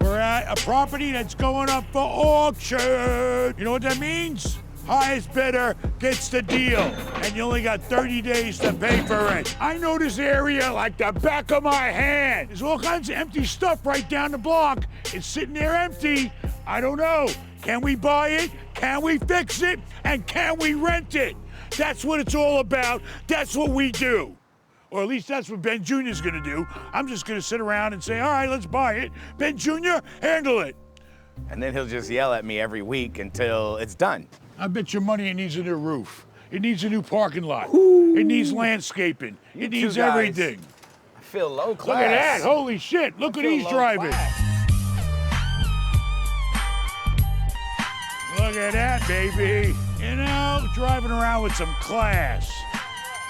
We're at a property that's going up for auction. You know what that means? Highest bidder gets the deal, and you only got 30 days to pay for it. I know this area like the back of my hand. There's all kinds of empty stuff right down the block. It's sitting there empty. I don't know. Can we buy it? Can we fix it? And can we rent it? That's what it's all about. That's what we do. Or at least that's what Ben Jr. is gonna do. I'm just gonna sit around and say, all right, let's buy it. Ben Jr., handle it. And then he'll just yell at me every week until it's done. I bet your money it needs a new roof. It needs a new parking lot. Ooh. It needs landscaping. It needs everything. I feel low class. Look at that, holy shit. Look what he's driving. Look at that, baby. You know, driving around with some class.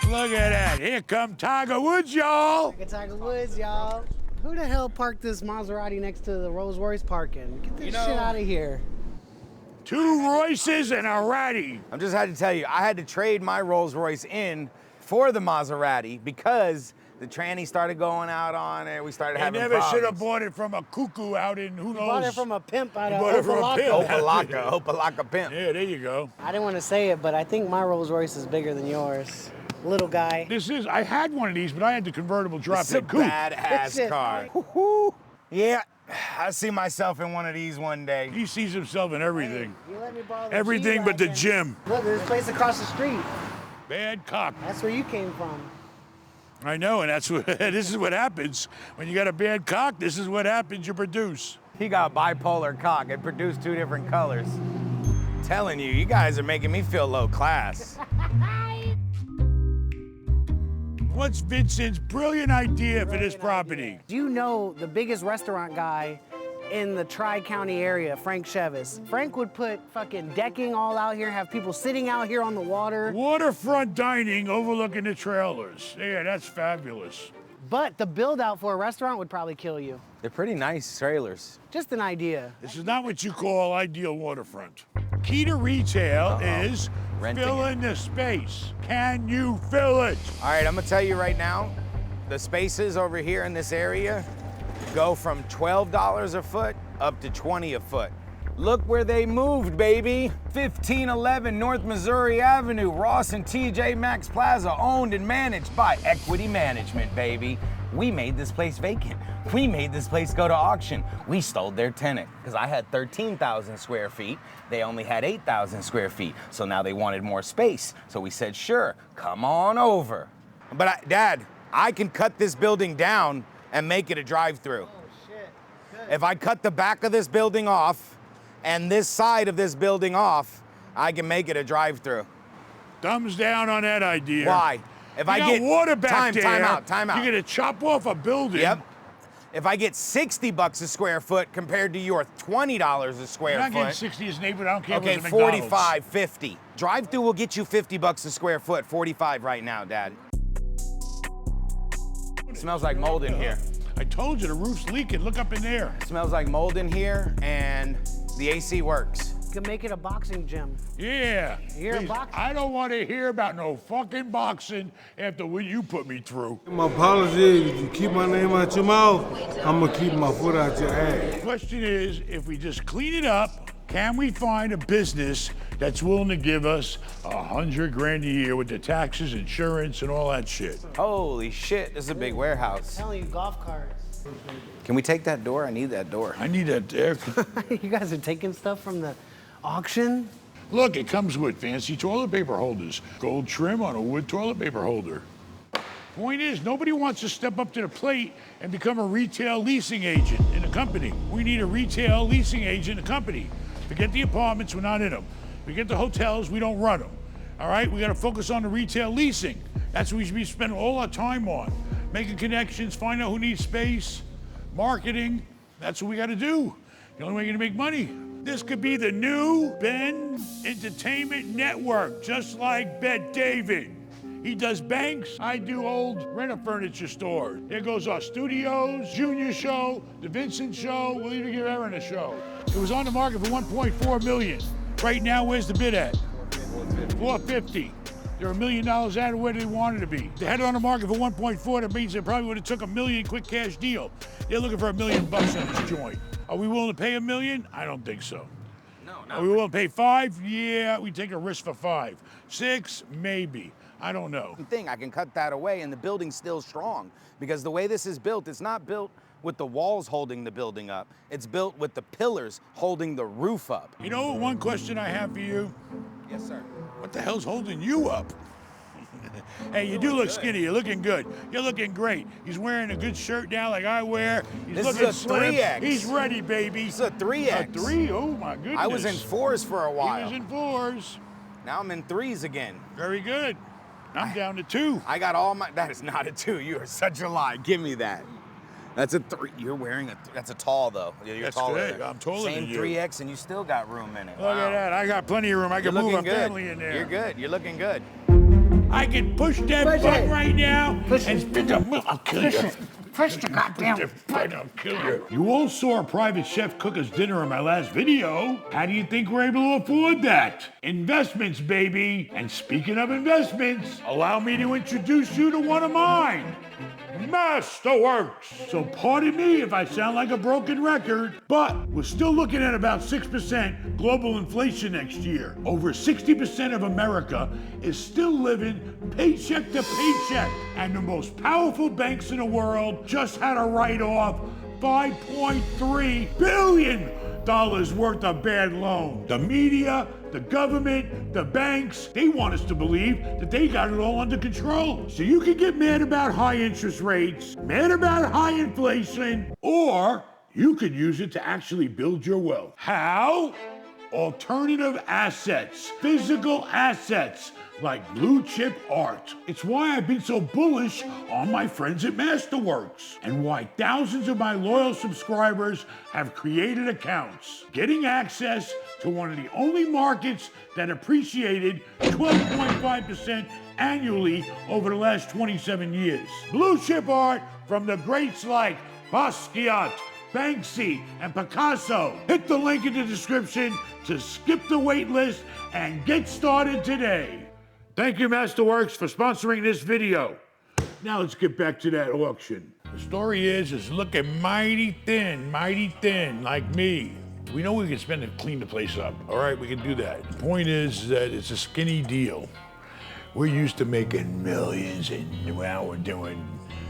Look at that. Here come Tiger Woods, y'all. Look at Tiger Woods, y'all. Who the hell parked this Maserati next to the Rolls Royce parking? Get this shit out of here. 2 Royces and a Ratty. I'm just had to tell you, I had to trade my Rolls Royce in for the Maserati because the tranny started going out on it. We started having problems. Never should have bought it from a cuckoo out in who knows. Bought it from a pimp out of Opalaka. Opalaka pimp. Yeah, there you go. I didn't want to say it, but I think my Rolls Royce is bigger than yours. Little guy. I had one of these, but I had the convertible drop dead coupe. It's a badass car. Yeah, I see myself in one of these one day. He sees himself in everything. Hey, you let me borrow the everything but the gym. Look, there's a place across the street. Bad cock. That's where you came from. I know, and that's what this is what happens. When you got a bad cock, this is what happens, you produce. He got bipolar cock. It produced 2 different colors. I'm telling you, you guys are making me feel low class. What's Vincent's brilliant idea for this property? Do you know the biggest restaurant guy in the Tri-County area, Frank Chevis? Frank would put fucking decking all out here, have people sitting out here on the water. Waterfront dining overlooking the trailers. Yeah, that's fabulous. But the build out for a restaurant would probably kill you. They're pretty nice trailers. Just an idea. This is not what you call ideal waterfront. Key to retail is fill in the space. Can you fill it? All right, I'm gonna tell you right now, the spaces over here in this area go from $12 a foot up to $20 a foot. Look where they moved, baby. 1511 North Missouri Avenue, Ross and TJ Maxx Plaza, owned and managed by Equity Management, baby. We made this place vacant. We made this place go to auction. We stole their tenant because I had 13,000 square feet. They only had 8,000 square feet. So now they wanted more space. So we said, sure, come on over. But Dad, I can cut this building down and make it a drive-through. Oh, shit. Good. If I cut the back of this building off and this side of this building off, I can make it a drive-through. Thumbs down on that idea. Why? If I get water back there, time out. You're gonna chop off a building. Yep. If I get $60 a square foot compared to your $20 a square You're foot. not getting 60 as neighbor, I don't care. Okay, 45, 50. Drive-through will get you $50 a square foot, 45 right now, Dad. It smells like mold in here. I told you the roof's leaking. Look up in there. It smells like mold in here, and the AC works. You can make it a boxing gym. Yeah. You hear boxing? I don't want to hear about no fucking boxing after what you put me through. My apology, if you keep my name out your mouth, I'm gonna keep my foot out your ass. The question is, if we just clean it up, can we find a business that's willing to give us $100 grand a year with the taxes, insurance, and all that shit? Holy shit, this is a big warehouse. I'm telling you, golf carts. Can we take that door? I need that door. I need that there. You guys are taking stuff from the auction? Look, it comes with fancy toilet paper holders. Gold trim on a wood toilet paper holder. Point is, nobody wants to step up to the plate and become a retail leasing agent in a company. We need a retail leasing agent in a company. Forget the apartments, we're not in them. Forget the hotels, we don't run them. All right, we gotta focus on the retail leasing. That's what we should be spending all our time on. Making connections, find out who needs space, marketing. That's what we gotta do. The only way you're gonna make money. This could be the new Ben Entertainment Network, just like Bet David. He does banks, I do old rent-a-furniture store. There goes our studios, Junior show, the Vincent show, we'll even give Aaron a show. It was on the market for $1.4 million. Right now, where's the bid at? $450. They're $1 million out of where they wanted to be. They had it on the market for 1.4. That means they probably would have took $1 million quick cash deal. They're looking for $1 million on this joint. Are we willing to pay $1 million? I don't think so. No, Are we willing to pay 5? Yeah, we take a risk for 5. 6, maybe. I don't know. Thing, I can cut that away and the building's still strong because the way this is built, it's not built with the walls holding the building up. It's built with the pillars holding the roof up. You know, one question I have for you. Yes, sir. What the hell's holding you up? Hey, you do look skinny. You're looking good. You're looking great. He's wearing a good shirt now like I wear. He's This looking is a slim. 3X. He's ready, baby. It's a 3X. A 3? Oh, my goodness. I was in 4s for a He while. was in 4s. Now I'm in 3s again. Very good. I'm down to 2. I got all my, that is not a 2. You are such a lie. Give me that. That's a 3. You're wearing a, that's a tall though. You're That's taller. good. I'm taller Same than you. 3X and you still got room in it. Look at that. I got plenty of room. I can You're move a looking good. family in there. You're good. You're looking good. I can push that Push button it. right now Push and it. spit the milk. I'll kill you. Push the goddamn I'll kill you. You all saw a private chef cook us dinner in my last video. How do you think we're able to afford that? Investments, baby. And speaking of investments, allow me to introduce you to one of mine. Masterworks. So pardon me if I sound like a broken record, but we're still looking at about 6% global inflation next year. Over 60% of America is still living paycheck to paycheck, and the most powerful banks in the world just had to write off $5.3 billion worth of bad loans. The media, the government, the banks, they want us to believe that they got it all under control. So you can get mad about high interest rates, mad about high inflation, or you could use it to actually build your wealth. How? Alternative assets, physical assets, like blue chip art. It's why I've been so bullish on my friends at Masterworks, and why thousands of my loyal subscribers have created accounts, getting access to one of the only markets that appreciated 12.5% annually over the last 27 years. Blue chip art from the greats like Basquiat, Banksy, and Picasso. Hit the link in the description to skip the wait list and get started today. Thank you, Masterworks, for sponsoring this video. Now let's get back to that auction. The story is looking mighty thin, like me. We know we can spend it, clean the place up. All right, we can do that. The point is that it's a skinny deal. We're used to making millions, and now we're doing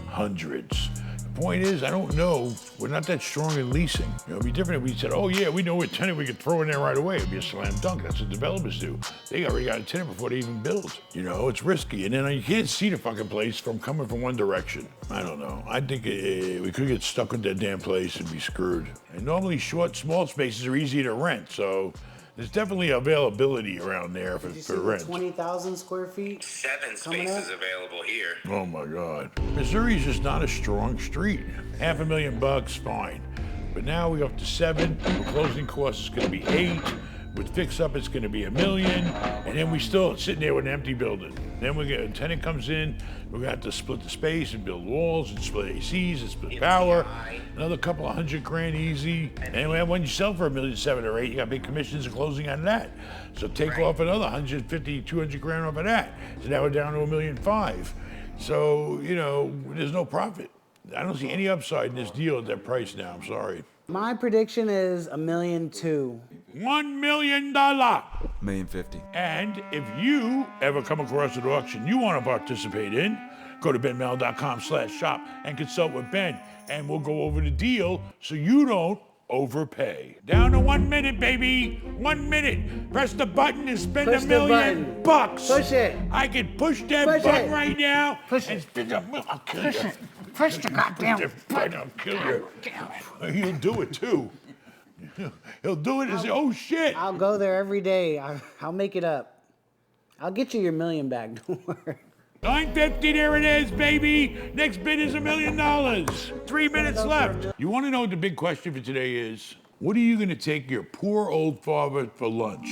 hundreds. The point is, I don't know, we're not that strong in leasing. You know, it'd be different if we said, oh yeah, we know what tenant we could throw in there right away. It'd be a slam dunk. That's what developers do. They already got a tenant before they even build. You know, it's risky. And then you can't see the fucking place from coming from one direction. I don't know. I think we could get stuck with that damn place and be screwed. And normally short, small spaces are easy to rent, so there's definitely availability around there for rent. 20,000 square feet? 7 spaces available here. Oh my God. Missouri's just not a strong street. $500,000, fine. But now we're up to 7. With closing costs, it's gonna be 8. With fix up, it's gonna be $1 million. And then we still sitting there with an empty building. Then we get a tenant comes in, we're gonna have to split the space and build walls and split ACs and split power. Another couple of $100,000 easy. And when you sell for $1.7 million or $8 million, you got big commissions and closing on that. So take off another $150,000, $200,000 off of that. So now we're down to $1.5 million. So, you know, there's no profit. I don't see any upside in this deal at that price now, I'm sorry. My prediction is $1.2 million. $1 million. $1,050,000. And if you ever come across an auction you want to participate in, go to benmallah.com/shop and consult with Ben, and we'll go over the deal so you don't overpay. Down to 1 minute, baby. 1 minute. Press the button and spend Push $1 the million button. bucks. Push it. I can push that Push button it. right now Push and it. spend $1 million. I'll kill Push you. it. Push the goddamn Push that button. I'll kill you. He'll do it too. He'll do it and say, oh shit. I'll go there every day. I'll make it up. I'll get you your $1 million back, don't worry. 950, there it is, baby. Next bid is $1 million. 3 minutes left. You want to know what the big question for today is? What are you going to take your poor old father for lunch?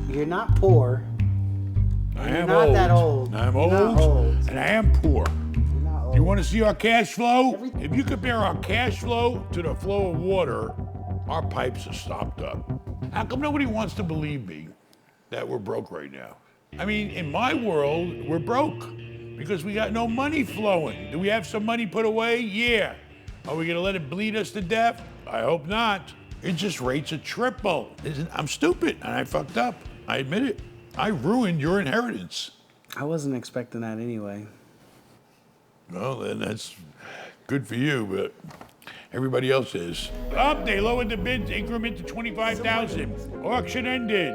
You're not poor. I You're am not old. that old. I'm You're old, not old. and I am poor. You're not old. You want to see our cash flow? If you compare our cash flow to the flow of water, our pipes are stopped up. How come nobody wants to believe me that we're broke right now? I mean, in my world, we're broke because we got no money flowing. Do we have some money put away? Yeah. Are we gonna let it bleed us to death? I hope not. Interest rates are triple. I'm stupid and I fucked up. I admit it. I ruined your inheritance. I wasn't expecting that anyway. Well, then that's good for you, but everybody else is. Up, they lowered the bids increment to 25,000. Auction ended.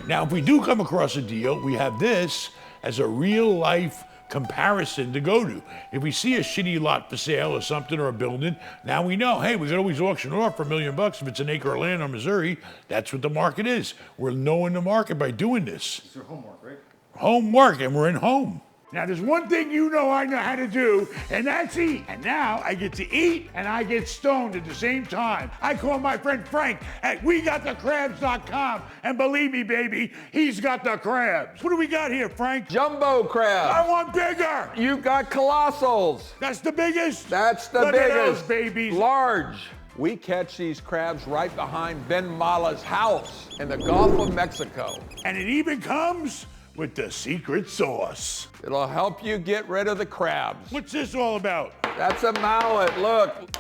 Now, if we do come across a deal, we have this as a real life comparison to go to. If we see a shitty lot for sale or something or a building, now we know, hey, we could always auction it off for $1 million if it's an acre of land in Missouri. That's what the market is. We're knowing the market by doing this. It's your homework, right? Homework, and we're in home. Now, there's one thing you know I know how to do, and that's eat. And now I get to eat and I get stoned at the same time. I call my friend Frank at wegotthecrabs.com, and believe me, baby, he's got the crabs. What do we got here, Frank? Jumbo crab. I want bigger. You've got colossals. That's the biggest? That's the Look biggest. at those babies. Large. We catch these crabs right behind Ben Mallah's house in the Gulf of Mexico. And it even comes with the secret sauce. It'll help you get rid of the crabs. What's this all about? That's a mallet, look.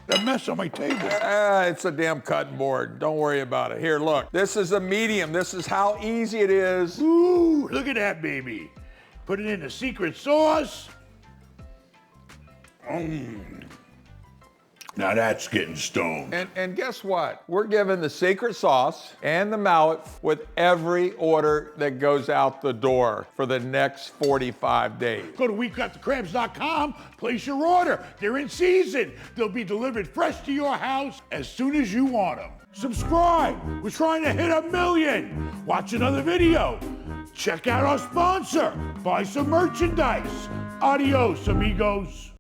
That mess on my table. It's a damn cutting board. Don't worry about it. Here, look. This is a medium. This is how easy it is. Ooh, look at that, baby. Put it in the secret sauce. Now that's getting stoned. And guess what? We're giving the secret sauce and the mallet with every order that goes out the door for the next 45 days. Go to wegotthecrabs.com, place your order. They're in season. They'll be delivered fresh to your house as soon as you want them. Subscribe. We're trying to hit 1 million. Watch another video. Check out our sponsor. Buy some merchandise. Adios, amigos.